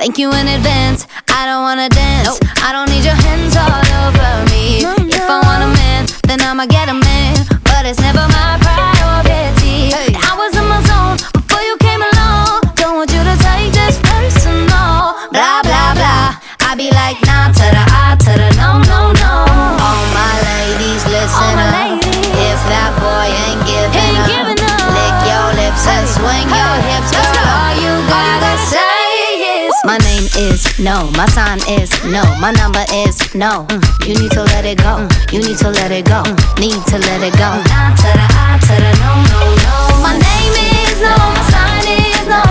Thank you in advance, I don't wanna dance. Nope. I don't need your hands all over me. No, If no. I want a man, then I'ma get a man. But it's never my priority. Hey. I was in my zone before you came along. Don't want you to take this personal. Blah, blah, blah. I be like, nah to the I to the no, no, no. All my ladies, listen All my up. ladies. If that boy ain't giving Ain't up, giving up. lick your lips and swing your hips, Let's girl. go. All you gotta say is, my name is no, my sign is no, my number is no. You need to let it go, you need to let it go, need to let it go. Nah to the I to the no, no, no. My name is no, my sign is no.